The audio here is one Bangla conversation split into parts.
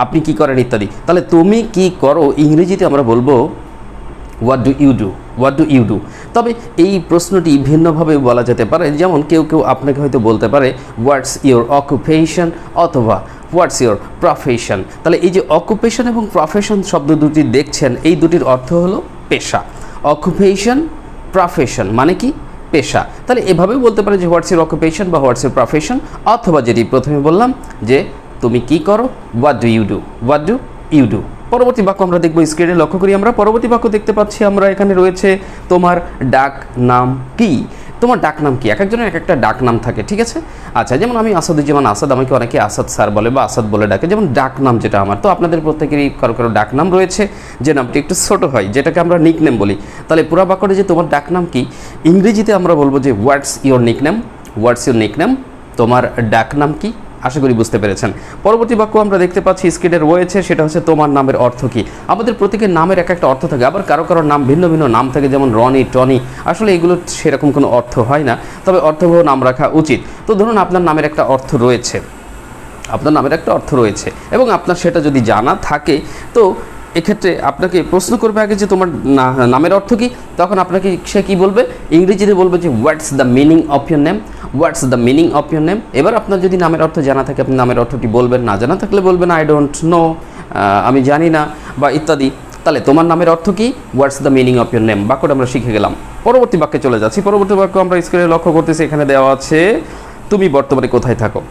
আপনি কি করেন ইত্যাদি। তাহলে তুমি কি করো ইংরেজিতে আমরা বলবো what do you do, what do you do. তবে এই প্রশ্নটি ভিন্নভাবে বলা যেতে পারে, যেমন কেউ কেউ আপনাকে হয়তো বলতে পারে হোয়াটস ইউর অকুপেশন অথবা হোয়াটস ইউর প্রফেশন। তাহলে এই যে অকুপেশন এবং প্রফেশন শব্দ দুটি দেখছেন, এই দুটির অর্থ হলো পেশা। অকুপেশন, প্রফেশন মানে কি পেশা। তাহলে এভাবেই বলতে পারে যে হোয়াটস ইউর অকুপেশন বা হোয়াটস ইউর প্রফেশন, অথবা যেটি প্রথমে বললাম যে তুমি কি করো, what do you do, what do you do. পরবর্তী বাক্য আমরা দেখব, স্ক্রিনে লক্ষ্য করি আমরা পরবর্তী বাক্য দেখতে পাচ্ছি আমরা এখানে রয়েছে তোমার ডাক নাম কি। তোমার ডাক নাম কি? এক একজনের এক একটা ডাক নাম থাকে, ঠিক আছে। আচ্ছা, যেমন আমি আসাদুজ্জামান আসাদ, আমাকে অনেকে আসাদ স্যার বলে বা আসাদ বলে ডাকে, যেমন ডাক নাম যেটা আমার। তো আপনাদের প্রত্যেকেরই কারো কারো ডাক নাম রয়েছে যে নামটি একটু ছোট হয়, যেটাকে আমরা নিকনেম বলি। তাহলে পুরো বাক্যটা যে তোমার ডাক নাম কি, ইংরেজিতে আমরা বলবো যে what's your nickname, what's your nickname, তোমার ডাক নাম কি। আশা করি বুঝতে পেরেছেন। পরবর্তী বাক্য আমরা দেখতে পাচ্ছি স্ক্রিনে রয়েছে, সেটা হচ্ছে তোমার নামের অর্থ কি। আমাদের প্রত্যেকের নামের এক একটা অর্থ থাকে, আবার কারো কারো নাম ভিন্ন ভিন্ন নাম থাকে, যেমন রনি, টনি। আসলে এগুলো সেরকম কোনো অর্থ হয় না, তবে অর্থবহ নাম রাখা উচিত। তো ধরুন আপনার নামের একটা অর্থ রয়েছে, আপনার নামের একটা অর্থ রয়েছে এবং আপনার সেটা যদি জানা থাকে, তো এক্ষেত্রে আপনাকে প্রশ্ন করবে আগে যে তোমার নামের অর্থ কী। তখন আপনাকে সে কী বলবে, ইংরেজিতে বলবে যে হোয়াটস the meaning of your name, what's the meaning of your name. এবার আপনার যদি নামের অর্থ জানা থাকে, আপনি নামের অর্থটি বলবেন, না জানা থাকলে বলবেন আই ডোন্ট নো, আমি জানি না বা ইত্যাদি। তাহলে তোমার নামের অর্থ কী, what's the meaning of your name. বাক্যটা আমরা শিখে গেলাম। পরবর্তী বাক্যে চলে যাচ্ছি। পরবর্তী বাক্য আমরা স্ক্রিনে লক্ষ্য করতেছি, এখানে দেওয়া আছে তুমি বর্তমানে কোথায় থাকো।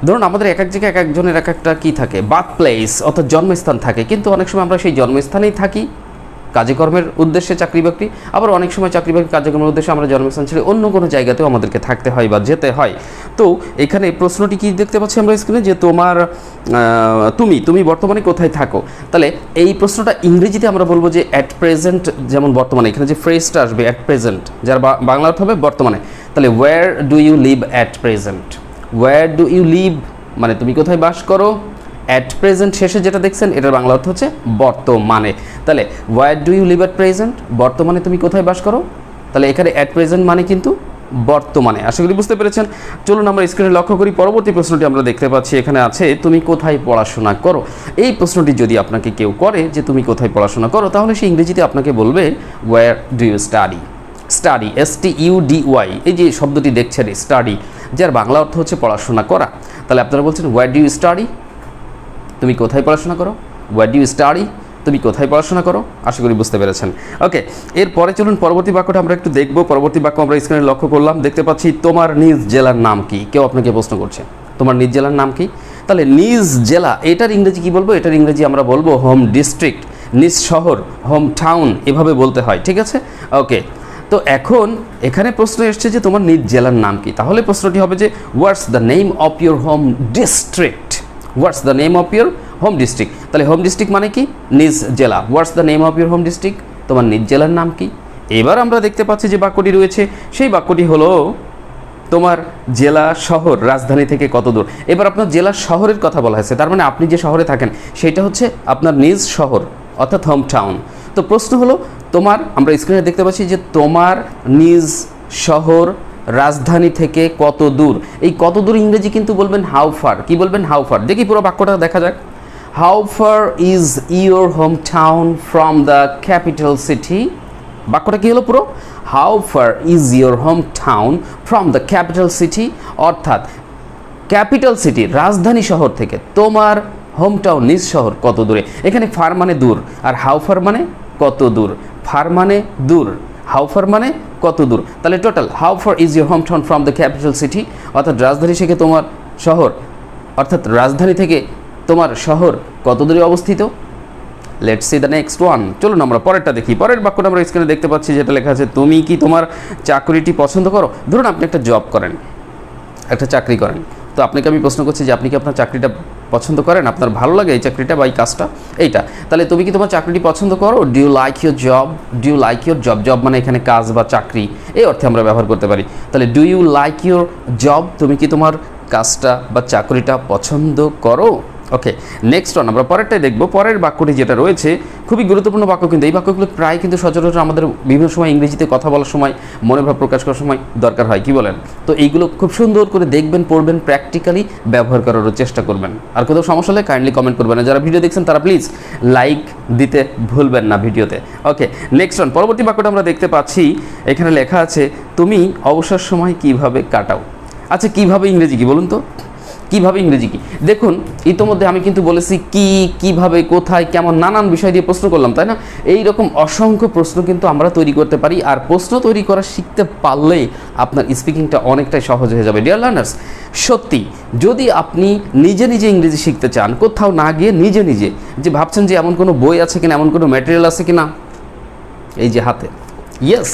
ধরুন আমাদের এক এক জায়গায় এক একজনের এক একটা কী থাকে, বার্থ প্লেস অর্থাৎ জন্মস্থান থাকে, কিন্তু অনেক সময় আমরা সেই জন্মস্থানেই থাকি কাজকর্মের উদ্দেশ্যে, চাকরি বাকরি। আবার অনেক সময় চাকরি বাকরি কাজকর্মের উদ্দেশ্যে আমরা জন্মস্থান ছেড়ে অন্য কোনো জায়গাতেও আমাদেরকে থাকতে হয় বা যেতে হয়। তো এখানে প্রশ্নটি কি দেখতে পাচ্ছি আমরা স্ক্রিনে, যে তোমার তুমি বর্তমানে কোথায় থাকো। তাহলে এই প্রশ্নটা ইংরেজিতে আমরা বলবো যে অ্যাট প্রেজেন্ট, যেমন বর্তমানে এখানে যে ফ্রেজটা আসবে অ্যাট প্রেজেন্ট, যার বাংলা অর্থ হবে বর্তমানে। তাহলে where do you live at present, where do you live মানে তুমি কোথায় বাস করো। অ্যাট প্রেজেন্ট শেষে যেটা দেখছেন এটার বাংলা অর্থ হচ্ছে বর্তমানে। তাহলে where do you live at present, বর্তমানে তুমি কোথায় বাস করো। তাহলে এখানে অ্যাট প্রেজেন্ট মানে কিন্তু বর্তমানে। আশা করি বুঝতে পেরেছেন। চলুন আমরা স্ক্রিনে লক্ষ্য করি, পরবর্তী প্রশ্নটি আমরা দেখতে পাচ্ছি এখানে আছে তুমি কোথায় পড়াশোনা করো। এই প্রশ্নটি যদি আপনাকে কেউ করে যে তুমি কোথায় পড়াশোনা করো, তাহলে সে ইংরেজিতে আপনাকে বলবে where do you study. Study, STUDY, এই যে শব্দটি দেখছেন স্টাডি, যার বাংলা অর্থ হচ্ছে পড়াশোনা করা। তাহলে আপনারা বলছেন ওয়্যার ডু ইউ স্টাডি, তুমি কোথায় পড়াশোনা করো। ওয়্যার ডু ইউ স্টাডি, তুমি কোথায় পড়াশোনা করো। আশা করি বুঝতে পেরেছেন। ওকে, এরপরে চলুন পরবর্তী বাক্যটা আমরা একটু দেখব। পরবর্তী বাক্য আমরা স্ক্রিনে লক্ষ্য করলাম, দেখতে পাচ্ছি তোমার নিজ জেলার নাম কি। কেউ আপনাকে প্রশ্ন করছে তোমার নিজ জেলার নাম কি। তাহলে নিজ জেলা, এটার ইংরেজি কি বলবো, এটার ইংরেজি আমরা বলবো হোম ডিস্ট্রিক্ট, নিজ শহর, হোম টাউন, এভাবে বলতে হয়, ঠিক আছে। ওকে, তো এখন এখানে প্রশ্ন এসছে যে তোমার নিজ জেলার নাম কি। তাহলে প্রশ্নটি হবে যে what's the name of your home district, what's the name of your home district. তাহলে হোম ডিস্ট্রিক্ট মানে কি, নিজ জেলা। What's the name of your home district, তোমার নিজ জেলার নাম কি। এবার আমরা দেখতে পাচ্ছি যে বাক্যটি রয়েছে, সেই বাক্যটি হলো তোমার জেলা শহর রাজধানী থেকে কত দূর। এবার আপনার জেলা শহরের কথা বলা হয়েছে, তার মানে আপনি যে শহরে থাকেন সেটা হচ্ছে আপনার নিজ শহর অর্থাৎ হোম টাউন। তো প্রশ্ন হলো তোমার, আমরা স্ক্রিনে দেখতে পাচ্ছি যে তোমার নিজ শহর রাজধানী থেকে কত দূর। এই কত দূর ইংরেজি কিন্তু বলবেন হাউ ফার। কি বলবেন, হাউ ফার। দেখি পুরো বাক্যটা দেখা যাক। How far is your home town from the capital city. বাক্যটা কি হলো পুরো, how far is your home town from the capital city, অর্থাৎ ক্যাপিটাল সিটি রাজধানী শহর থেকে তোমার হোম টাউন নিজ শহর কত দূরে। এখানে ফার মানে দূর, আর হাউ ফার মানে কত দূর। ফার মানে দূর, হাউ ফার মানে কত দূর। তাহলে total how far is your home town from the capital city, অর্থাৎ রাজধানী থেকে তোমার শহর, অর্থাৎ রাজধানী থেকে তোমার শহর কত দূরে অবস্থিত। Let's see the next one. চলুন আমরা পরেরটা দেখি। পরের বাক্যটা আমরা স্ক্রিনে দেখতে পাচ্ছি, যেটা লেখা আছে তুমি কি তোমার চাকরিটি পছন্দ করো। ধরুন আপনি একটা জব করেন, একটা চাকরি করেন, তো আপনাকে আমি প্রশ্ন করছি যে আপনি কি আপনার চাকরিটা পছন্দ করেন, আপনার ভালো লাগে এই চাকরিটা বা এই কাজটা এইটা। তাহলে তুমি কি তোমার চাকরিটি পছন্দ করো। Do you like your job, do you like your job. Job মানে এখানে কাজ বা চাকরি, এই অর্থে আমরা ব্যবহার করতে পারি। তাহলে do you like your job, তুমি কি তোমার কাজটা বা চাকরিটা পছন্দ করো। ওকে, নেক্সট ওয়ান আমরা পরেরটাই দেখব। পরের বাক্যটি যেটা রয়েছে খুবই গুরুত্বপূর্ণ বাক্য, কিন্তু এই বাক্যগুলো প্রায় কিন্তু সচরাচর আমাদের বিভিন্ন সময় ইংরেজিতে কথা বলার সময়, মনের ভাব প্রকাশ করার সময় দরকার হয়, কি বলেন? তো এইগুলো খুব সুন্দর করে দেখবেন, পড়বেন, প্র্যাকটিক্যালি ব্যবহার করারও চেষ্টা করবেন। আর কোথাও সমস্যা হলে কাইন্ডলি কমেন্ট করবেন, যারা ভিডিও দেখছেন তারা প্লিজ লাইক দিতে ভুলবেন না ভিডিওতে। ওকে, নেক্সট ওয়ান, পরবর্তী বাক্যটা আমরা দেখতে পাচ্ছি, এখানে লেখা আছে তুমি অবসর সময় কিভাবে কাটাও। আচ্ছা, কিভাবে ইংরেজি কি বলুন তো? কিভাবে ইংরেজি কি? দেখুন, ইতোমধ্যে আমি কিন্তু বলেছি কি, কিভাবে, কোথায়, কেমন, নানান বিষয় দিয়ে প্রশ্ন করলাম, তাই না? এই রকম অসংখ্য প্রশ্ন কিন্তু আমরা তৈরি করতে পারি, আর প্রশ্ন তৈরি করা শিখতে পারলেই আপনার স্পিকিংটা অনেকটাই সহজ হয়ে যাবে। ডিয়ার লার্নার্স, সত্যি যদি আপনি নিজে নিজে ইংরেজি শিখতে চান, কোথাও না গিয়ে নিজে নিজে, যে ভাবছেন যে এমন কোনো বই আছে কিনা, এমন কোনো ম্যাটেরিয়াল আছে কিনা, এই যে হাতে, ইয়েস,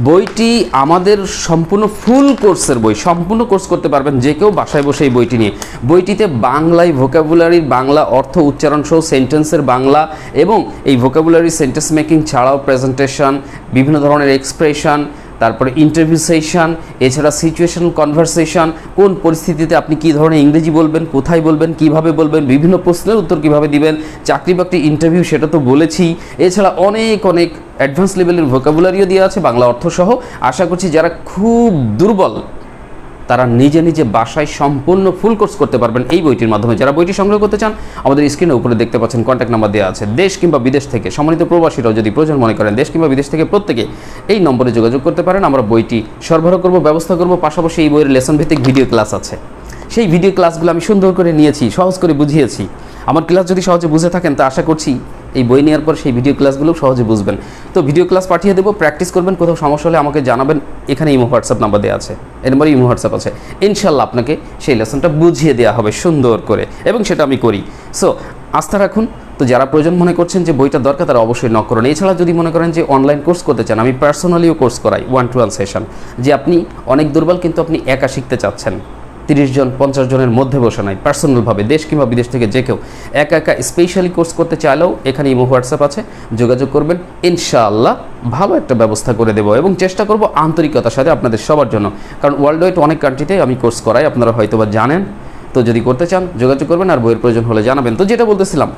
বইটি আমাদের সম্পূর্ণ ফুল কোর্সের বই, সম্পূর্ণ কোর্স করতে পারবেন যে কেউ বাসায় বসে এই বইটি নিয়ে। বইটিতে বাংলায় ভোকাবুলারির বাংলা অর্থ, উচ্চারণ সহ সেন্টেন্সের বাংলা, এবং এই ভোকাবুলারি সেন্টেন্স মেকিং ছাড়াও প্রেজেন্টেশন, বিভিন্ন ধরনের এক্সপ্রেশন, তারপরে ইন্টারভিউ সেশন, এছাড়া সিচুয়েশনাল কনভারসেশন, কোন পরিস্থিতিতে আপনি কী ধরনের ইংরেজি বলবেন, কোথায় বলবেন, কিভাবে বলবেন, বিভিন্ন প্রশ্নের উত্তর কিভাবে দিবেন, চাকরি বাকরি ইন্টারভিউ সেটা তো বলেছি, এছাড়া অনেক অনেক অ্যাডভান্স লেভেলের ভোকাবুলারিও দেওয়া আছে বাংলা অর্থ সহ। আশা করছি যারা খুব দুর্বল তারা নিজে নিজে বাসায় সম্পূর্ণ ফুল কোর্স করতে পারবেন এই বইটির মাধ্যমে। যারা বইটি সংগ্রহ করতে চান, আমাদের স্ক্রিনের উপরে দেখতে পাচ্ছেন কন্ট্যাক্ট নাম্বার দেওয়া আছে। দেশ কিংবা বিদেশ থেকে সম্মানিত প্রবাসীরাও যদি প্রয়োজন মনে করেন, দেশ কিংবা বিদেশ থেকে প্রত্যেকে এই নম্বরে যোগাযোগ করতে পারেন। আমরা বইটি সরবরাহ করব, ব্যবস্থা করব। পাশাপাশি এই বইয়ের লেসন ভিত্তিক ভিডিও ক্লাস আছে, সেই ভিডিও ক্লাসগুলো আমি সুন্দর করে নিয়েছি, সহজ করে বুঝিয়েছি। আমার ক্লাস যদি সহজে বুঝে থাকেন তা আশা করছি এই বই নেওয়ার পর সেই ভিডিও ক্লাসগুলো সহজে বুঝবেন। তো ভিডিও ক্লাস পাঠিয়ে দেবো, প্র্যাকটিস করবেন। কোথাও সমস্যা হলে আমাকে জানাবেন, এখানে ইমো হোয়াটসঅ্যাপ নাম্বার দেওয়া আছে, এই নম্বরে ইমো হোয়াটসঅ্যাপ আছে। ইনশাল্লাহ আপনাকে সেই লেসনটা বুঝিয়ে দেওয়া হবে সুন্দর করে, এবং সেটা আমি করি। সো আস্থা রাখুন। তো যারা প্রয়োজন মনে করছেন যে বইটা দরকার, তারা অবশ্যই নক করুন। এছাড়া যদি মনে করেন যে অনলাইন কোর্স করতে চান, আমি পার্সোনালিও কোর্স করাই, 1-to-1 সেশন, যে আপনি অনেক দুর্বল কিন্তু আপনি একা শিখতে চাচ্ছেন, 30 জন 50 জনের মধ্যে বসে নাই, পার্সোনালভাবে দেশ কিংবা বিদেশ থেকে যে কেউ একা একা স্পেশালি কোর্স করতে চাইলেও এখানে ইমো হোয়াটসঅ্যাপ আছে, যোগাযোগ করবেন। ইনশাআল্লাহ ভালো একটা ব্যবস্থা করে দেবো, এবং চেষ্টা করব আন্তরিকতার সাথে আপনাদের সবার জন্য, কারণ ওয়ার্ল্ড ওয়াইড অনেক কান্ট্রিতে আমি কোর্স করাই, আপনারা হয়তো বা জানেন। তো যদি করতে চান যোগাযোগ করবেন, আর বইয়ের প্রয়োজন হলে জানাবেন। তো যেটা বলতেছিলাম,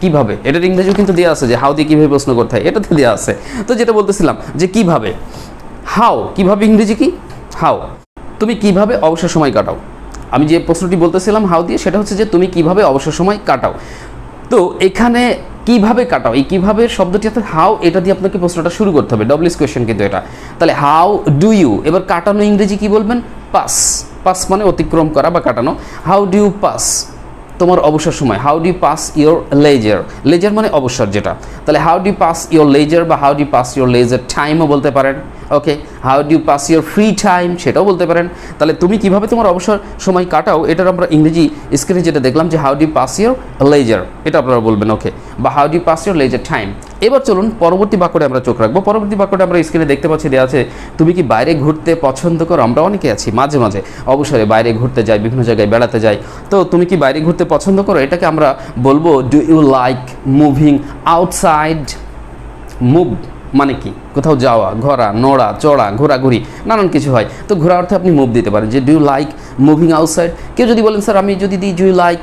কিভাবে, এটার ইংরেজিও কিন্তু দেওয়া আছে যে হাউ দিয়ে কীভাবে প্রশ্ন করতে হয়, এটাতে দেওয়া আছে। তো যেটা বলতেছিলাম যে কিভাবে, হাউ, কিভাবে ইংরেজি কি, হাউ, তুমি কিভাবে অবসর সময় কাটাও। আমি যে প্রশ্নটি বলতেছিলাম হাউ দিয়ে, সেটা হচ্ছে যে তুমি কিভাবে অবসর সময় কাটাও। তো এখানে কিভাবে কাটাও, এই কিভাবে শব্দটি অর্থাৎ হাউ, এটা দিয়ে আপনাকে প্রশ্নটা শুরু করতে হবে, ডব্লিউএস কোয়েশ্চেন কিন্তু এটা। তাহলে হাউ ডু ইউ, এবার কাটানো ইংরেজি কি বলবেন, পাস। পাস মানে অতিক্রম করা বা কাটানো। হাউ ডু ইউ পাস তোমার অবসর সময়, how do you pass your leisure, leisure মানে অবসর যেটা। তাহলে how do you pass your leisure বা how do you pass your leisure টাইমও বলতে পারেন। Okay, how do you pass your free time সেটাও বলতে পারেন। তাহলে তুমি কিভাবে তোমার অবসর সময় কাটাও, এটার আমরা ইংরেজি স্ক্রিনে যেটা দেখলাম যে how do you pass your leisure, এটা আপনারা বলবেন। ওকে, বা how do you pass your leisure time. এবার চলুন পরবর্তী বাক্যটা আমরা চোখ রাখবো। পরবর্তী বাক্যটা আমরা স্ক্রিনে দেখতে পাচ্ছি দেওয়া আছে, তুমি কি বাইরে ঘুরতে পছন্দ করো। আমরা অনেকে আছি মাঝে মাঝে অবসরে বাইরে ঘুরতে যাই, বিভিন্ন জায়গায় বেড়াতে যাই। তো তুমি কি বাইরে ঘুরতে পছন্দ করো, এটাকে আমরা বলবো do you like moving outside. Move মানে কি, কোথাও যাওয়া, ঘোরা, নড়া, চড়া, ঘোরাঘুরি, নানান কিছু হয়। তো ঘোরা অর্থে আপনি মুভ দিতে পারেন, যে do you like moving outside. কেউ যদি বলেন স্যার আমি যদি দিই do you like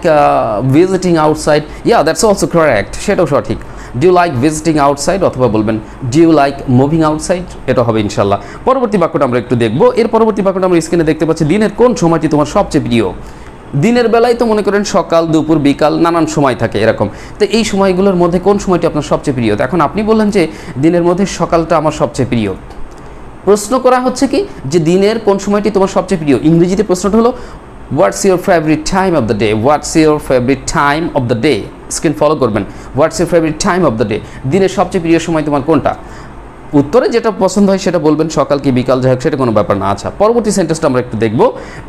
visiting outside, yeah that's also correct, সেটাও সঠিক। Do you like visiting outside, অথবা বলবেন do you like moving outside, এটা হবে ইনশাল্লাহ। পরবর্তী বাক্যটা আমরা একটু দেখবো। এর পরবর্তী বাক্যটা আমরা স্ক্রিনে দেখতে পাচ্ছি, দিনের কোন সময়টি তোমার সবচেয়ে প্রিয়। দিনের বেলায় তো মনে করেন সকাল, দুপুর, বিকাল, নানান সময় থাকে এরকম। তো এই সময়গুলোর মধ্যে কোন সময়টি আপনার সবচেয়ে প্রিয়। তো এখন আপনি বললেন যে দিনের মধ্যে সকালটা আমার সবচেয়ে প্রিয়। প্রশ্ন করা হচ্ছে কি যে দিনের কোন সময়টি তোমার সবচেয়ে প্রিয়। ইংরেজিতে প্রশ্নটা হলো what's your favourite time of the day, what's your favourite time of the day. Screen follow করবেন, what's your favourite time of the day, দিনের সবচেয়ে প্রিয় সময় তোমার কোনটা। উত্তরে যেটা পছন্দ হয় সেটা বলবেন, সকাল কি বিকাল যাই হোক সেটা কোনো ব্যাপার না। আচ্ছা, পরবর্তী সেন্টেন্সটা আমরা একটু দেখব।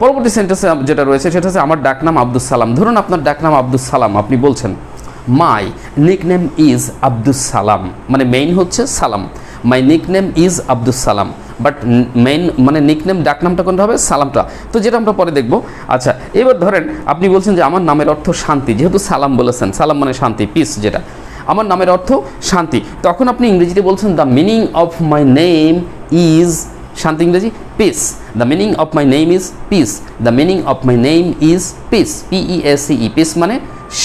পরবর্তী সেন্টেন্সে যেটা রয়েছে সেটা হচ্ছে আমার ডাকনাম আব্দুস সালাম। ধরুন আপনার ডাকনাম আব্দুস সালাম, আপনি বলছেন মাই নিকনেম ইজ আব্দুস সালাম, মানে মেইন হচ্ছে সালাম, মাই nickname is Abdus Salam, but main মানে নিকনেম ডাকনামটা কোনটা হবে, সালামটা। তো যেটা আমরা পরে দেখব। আচ্ছা, এবার ধরেন আপনি বলছেন যে আমার নামের অর্থ শান্তি, যেহেতু সালাম বলেছেন, সালাম মানে শান্তি, পিস যেটা, আমার নামের অর্থ শান্তি। তখন আপনি ইংরেজিতে বলছেন the meaning of my name is শান্তি ইংরেজি piece. The meaning of my name is piece. The meaning of my name is piece, PEACE, piece মানে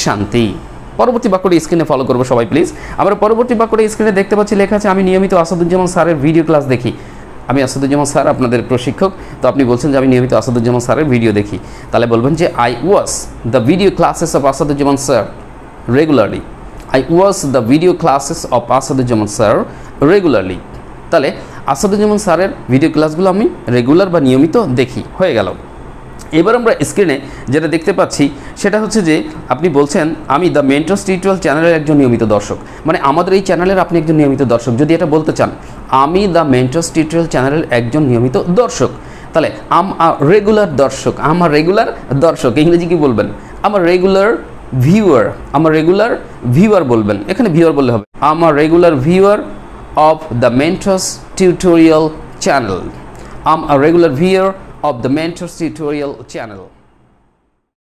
শান্তি। পরবর্তী বাক্যটি স্ক্রিনে ফলো করবো সবাই প্লিজ। আমরা পরবর্তী বাক্যটি স্ক্রিনে দেখতে পাচ্ছি লেখা আছে আমি নিয়মিত আসাদুজ্জামান স্যারের ভিডিও ক্লাস দেখি। আমি আসাদুজ্জামান স্যার আপনাদের প্রশিক্ষক, তো আপনি বলছেন যে আমি নিয়মিত আসাদুজ্জামান স্যারের ভিডিও দেখি, তাহলে বলবেন যে I watch the video classes of Asaduzzaman sir regularly. I watch the video classes of Asaduzzaman sir regularly. তাহলে আসাদুজ্জামান স্যারের ভিডিও ক্লাসগুলো আমি রেগুলার বা নিয়মিত দেখি, হয়ে গেল। এবার আমরা স্ক্রিনে যেটা দেখতে পাচ্ছি সেটা হচ্ছে যে আপনি বলছেন আমি দ্য মেন্টরস টিউটোরিয়াল চ্যানেলের একজন নিয়মিত দর্শক, মানে আমাদের এই চ্যানেলের আপনি একজন নিয়মিত দর্শক। যদি এটা বলতে চান আমি দ্য মেন্টরস টিউটোরিয়াল চ্যানেলের একজন নিয়মিত দর্শক, তাহলে রেগুলার দর্শক, আমার রেগুলার দর্শক ইংরেজি কি বলবেন? আমার রেগুলার ভিউয়ার, আমার রেগুলার ভিউয়ার বলবেন, এখানে ভিউয়ার বললে হবে। আমার regular viewer of the Mentors Tutorial channel. I'm a regular viewer of the Mentors Tutorial channel.